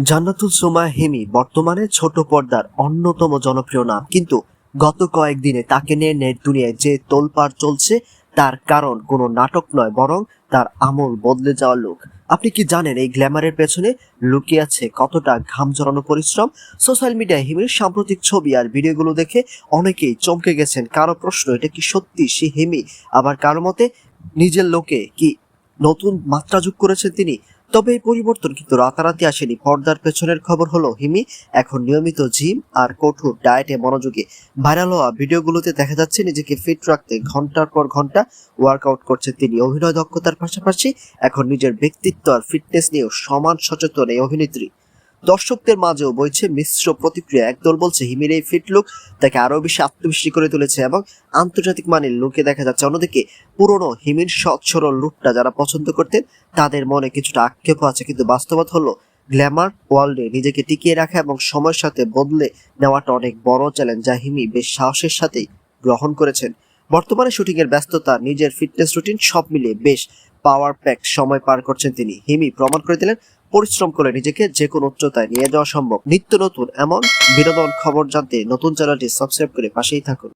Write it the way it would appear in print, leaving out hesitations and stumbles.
জান্নাতুল সোমা হিমি বর্তমানে ছোট পর্দার অন্যতম জনপ্রিয় নাম, কিন্তু গত কয়েকদিনে তাকে নিয়ে নেট দুনিয়ায় যে তোলপাড় চলছে তার কারণ কোনো নাটক নয়, বরং তার আমল বদলে যাওয়ার লোক। আপনি কি জানেন এই গ্ল্যামারের পেছনে লুকিয়ে আছে কতটা ঘাম জড়ানো পরিশ্রম? সোশ্যাল মিডিয়ায় হিমির সাম্প্রতিক ছবি আর ভিডিওগুলো দেখে অনেকেই চমকে গেছেন। কারো প্রশ্ন, এটা কি সত্যি সে হিমি? আবার কারো মতে নিজের লোকে কি নতুন মাত্রা যোগ করেছেন তিনি। তবে এই পরিবর্তন কিন্তু রাতারাতি আসেনি। পর্দার পেছনের খবর হলো হিমি এখন নিয়মিত জিম আর কঠোর ডায়েটে মনোযোগী। ভাইরাল হওয়া ভিডিওগুলোতে দেখা যাচ্ছে নিজেকে ফিট রাখতে ঘন্টার পর ঘন্টা ওয়ার্কআউট করছেন তিনি। অভিনয় দক্ষতার পাশাপাশি এখন নিজের ব্যক্তিত্ব আর ফিটনেস নিয়েও সমান সচেতন এই অভিনেত্রী। দর্শকদের মাঝেও বইছে মিশ্র প্রতিক্রিয়া। একদল বলছে হিমির এই ফিট লুক তাকে আরো বেশি আত্মবিশ্বাসী করে তুলেছে এবং আন্তর্জাতিক মানের লুকে দেখা যাচ্ছে। অন্যদিকে পুরনো হিমির সৎ সরল লুকটা যারা পছন্দ করতেন তাদের মনে কিছুটা আক্ষেপও আছে। কিন্তু বাস্তবতা হলো গ্ল্যামার ওয়ার্ল্ডে নিজেকে টিকিয়ে রাখা এবং সময়ের সাথে বদলে নেওয়াটা অনেক বড় চ্যালেঞ্জ, যা হিমি বেশ সাহসের সাথেই গ্রহণ করেছেন। বর্তমানে শুটিং এর ব্যস্ততা, নিজের ফিটনেস রুটিন সব মিলিয়ে বেশ পাওয়ার প্যাকড সময় পার করছেন তিনি। হিমি প্রমাণ করে দিলেন পরিশ্রম করে নিজেকে যে কোনো উচ্চতায় নিয়ে যাওয়া সম্ভব। নিত্য নতুন এমন বিনোদন খবর জানতে নতুন চ্যানেলটি সাবস্ক্রাইব করে পাশেই থাকুন।